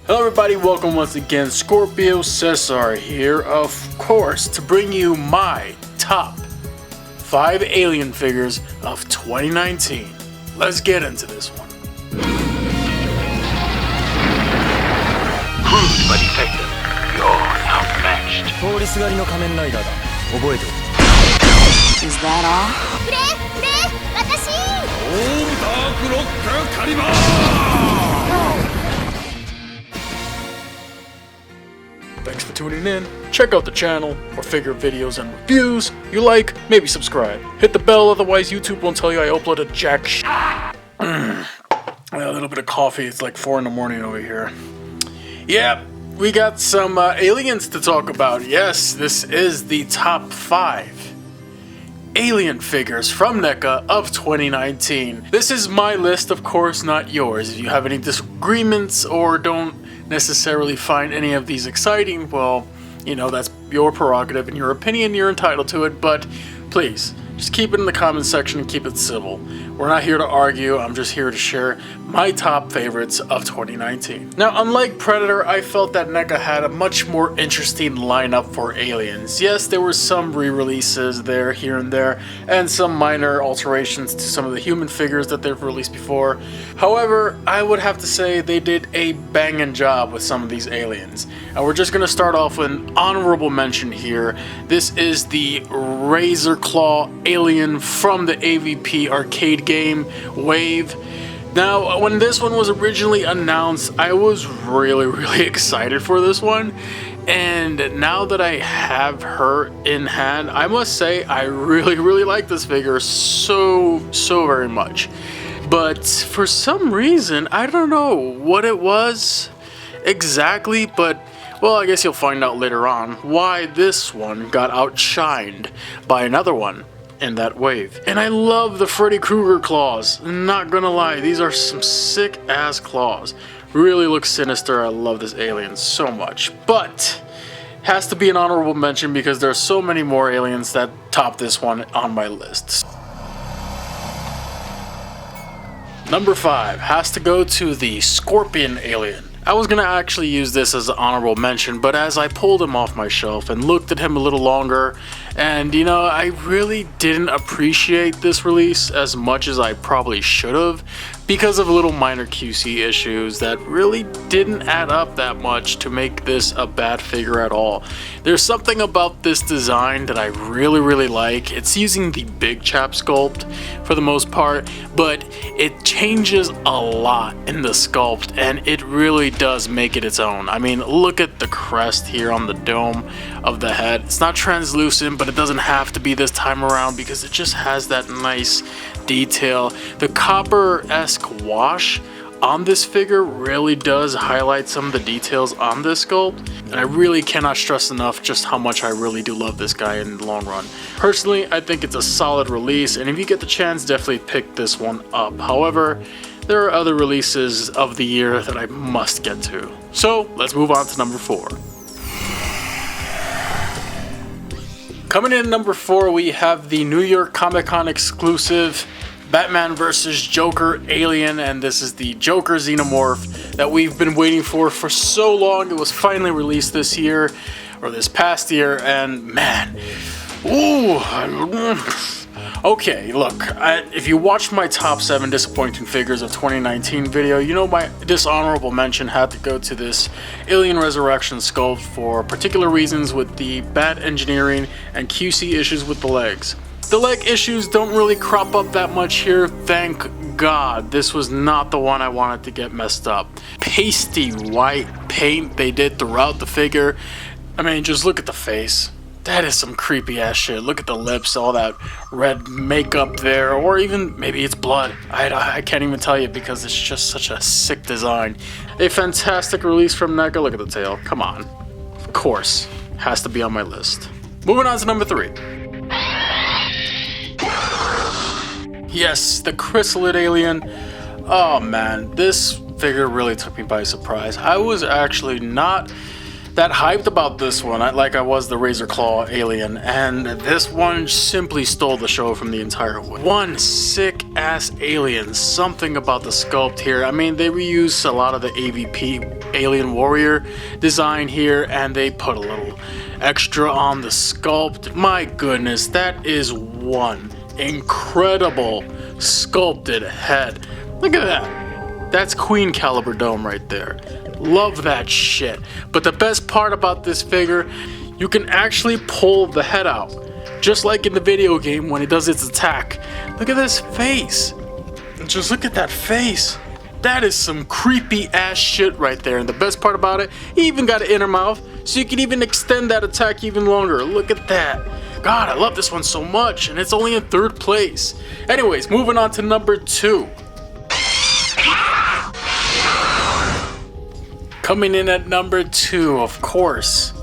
Hello everybody, welcome once again. ScorpioCesar here, of course, to bring you my top 5 alien figures of 2019. Let's get into this one. Crude but effective. You're outmatched. Is that all? Thanks for tuning in. Check out the channel for figure videos and reviews. You like, maybe subscribe. Hit the bell, otherwise YouTube won't tell you I uploaded jack shit. A little bit of coffee, it's like 4 in the morning over here. Yeah, we got some aliens to talk about. Yes, this is the top 5 alien figures from NECA of 2019. This is my list, of course, not yours. If you have any disagreements or don't necessarily find any of these exciting, well, you know, that's your prerogative and your opinion, you're entitled to it, but please, just keep it in the comment section and keep it civil. We're not here to argue, I'm just here to share my top favorites of 2019. Now, unlike Predator, I felt that NECA had a much more interesting lineup for aliens. Yes, there were some re-releases there, here and there, and some minor alterations to some of the human figures that they've released before. However, I would have to say they did a banging job with some of these aliens. And we're just going to start off with an honorable mention here. This is the Razor Claw alien from the AVP arcade game Wave. Now, when this one was originally announced, I was really excited for this one, and now that I have her in hand, I must say I really like this figure so very much. But for some reason, I don't know what it was exactly, but well, I guess you'll find out later on why this one got outshined by another one in that wave. And I love the Freddy Krueger claws. Not gonna lie, these are some sick ass claws. Really look sinister. I love this alien so much. But has to be an honorable mention because there are so many more aliens that top this one on my list. Number 5 has to go to the Scorpion Alien. I was gonna actually use this as an honorable mention, but as I pulled him off my shelf and looked at him a little longer, and you know, I really didn't appreciate this release as much as I probably should have because of little minor QC issues that really didn't add up that much to make this a bad figure at all. There's something about this design that I really like. It's using the big chap sculpt for the most part, but it changes a lot in the sculpt and it really does make it its own. I mean, look at the crest here on the dome of the head. It's not translucent, but it doesn't have to be this time around because it just has that nice detail. The copper-esque wash on this figure really does highlight some of the details on this sculpt, and I really cannot stress enough just how much I really do love this guy in the long run. Personally, I think it's a solid release, and if you get the chance, definitely pick this one up. However, there are other releases of the year that I must get to. So let's move on to number 4. Coming in at number 4, we have the New York Comic Con exclusive Batman vs. Joker Alien, and this is the Joker Xenomorph that we've been waiting for so long. It was finally released this year, or this past year, and man, ooh. Okay, look, if you watched my top 7 disappointing figures of 2019 video, you know my dishonorable mention had to go to this Alien Resurrection sculpt for particular reasons with the bad engineering and QC issues with the legs. The leg issues don't really crop up that much here, thank God. This was not the one I wanted to get messed up. Pasty white paint they did throughout the figure. I mean, just look at the face. That is some creepy ass shit. Look at the lips, all that red makeup there, or even maybe it's blood. I can't even tell you because it's just such a sick design. A fantastic release from NECA. Look at the tail. Come on. Of course. Has to be on my list. Moving on to number 3. Yes, the Chrisll Alien. Oh man, this figure really took me by surprise. I was actually not that hyped about this one, like I was the Razor Claw Alien, and this one simply stole the show from the entire way. One sick ass alien, something about the sculpt here. I mean, they reused a lot of the AVP Alien Warrior design here, and they put a little extra on the sculpt. My goodness, that is one incredible sculpted head. Look at that. That's Queen caliber dome right there. Love that shit. But the best part about this figure, you can actually pull the head out, just like in the video game when it does its attack. Look at this face. Just look at that face. That is some creepy ass shit right there. And the best part about it, he even got an inner mouth, so you can even extend that attack even longer. Look at that. God, I love this one so much, and it's only in 3rd place. Anyways, moving on to number 2. Coming in at number 2, of course,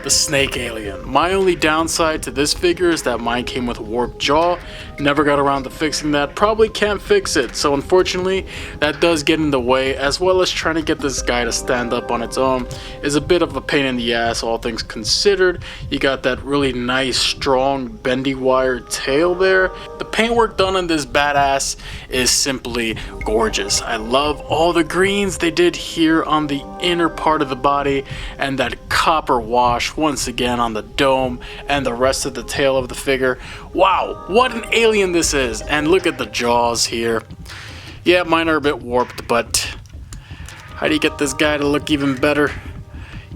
the Snake Alien. My only downside to this figure is that mine came with a warped jaw. Never got around to fixing that. Probably can't fix it. So unfortunately, that does get in the way, as well as trying to get this guy to stand up on its own is a bit of a pain in the ass, all things considered. You got that really nice, strong, bendy wire tail there. The paintwork done on this badass is simply gorgeous. I love all the greens they did here on the inner part of the body, and that copper wash once again on the dome and the rest of the tail of the figure. Wow, what an alien this is. And look at the jaws here. Yeah, mine are a bit warped, but how do you get this guy to look even better?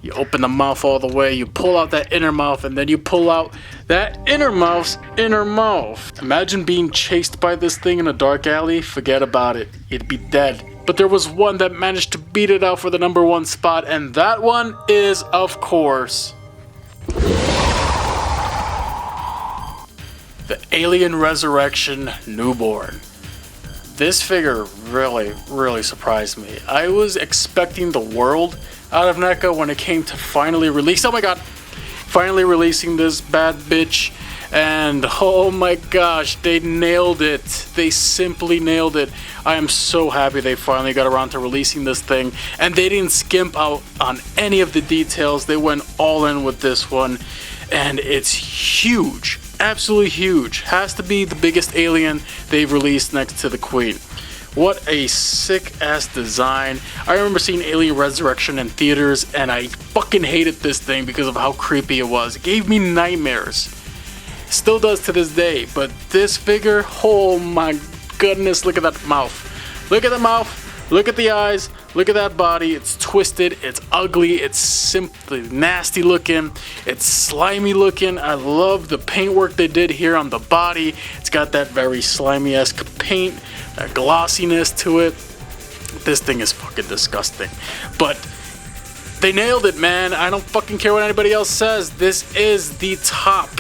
You open the mouth all the way, you pull out that inner mouth, and then you pull out that inner mouth's inner mouth. Imagine being chased by this thing in a dark alley. Forget about it. You'd be dead. But there was one that managed to beat it out for the number 1 spot, and that one is, of course, the Alien Resurrection Newborn. This figure really surprised me. I was expecting the world out of NECA when it came to finally release. Oh my god! Finally releasing this bad bitch. And oh my gosh, they nailed it. They simply nailed it. I am so happy they finally got around to releasing this thing. And they didn't skimp out on any of the details. They went all in with this one. And it's huge. Absolutely huge. Has to be the biggest alien they've released next to the Queen. What a sick ass design. I remember seeing Alien Resurrection in theaters, and I fucking hated this thing because of how creepy it was. It gave me nightmares. Still does to this day, but this figure, oh my goodness, look at that mouth. Look at the mouth, look at the eyes, look at that body. It's twisted, it's ugly, it's simply nasty looking, it's slimy looking. I love the paintwork they did here on the body. It's got that very slimy-esque paint, that glossiness to it. This thing is fucking disgusting, but they nailed it, man. I don't fucking care what anybody else says. This is the top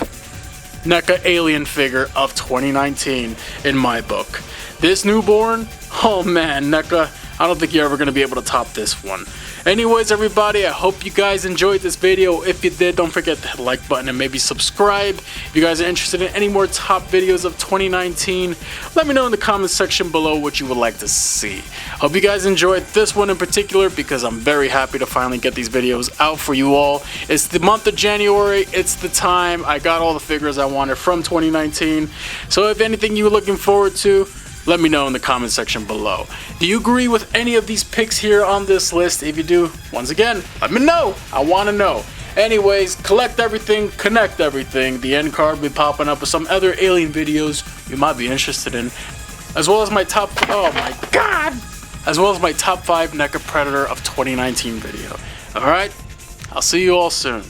NECA Alien figure of 2019 in my book. This newborn, oh man, NECA, I don't think you're ever going to be able to top this one. Anyways, everybody, I hope you guys enjoyed this video. If you did, don't forget to hit the like button and maybe subscribe. If you guys are interested in any more top videos of 2019, let me know in the comment section below what you would like to see. Hope you guys enjoyed this one in particular, because I'm very happy to finally get these videos out for you all. It's the month of January. It's the time. I got all the figures I wanted from 2019. So if anything you're looking forward to, let me know in the comment section below. Do you agree with any of these picks here on this list? If you do, once again, let me know. I want to know. Anyways, collect everything, connect everything. The end card will be popping up with some other alien videos you might be interested in, as well as my top, oh my god, as well as my top 5 NECA Predator of 2019 video. Alright, I'll see you all soon.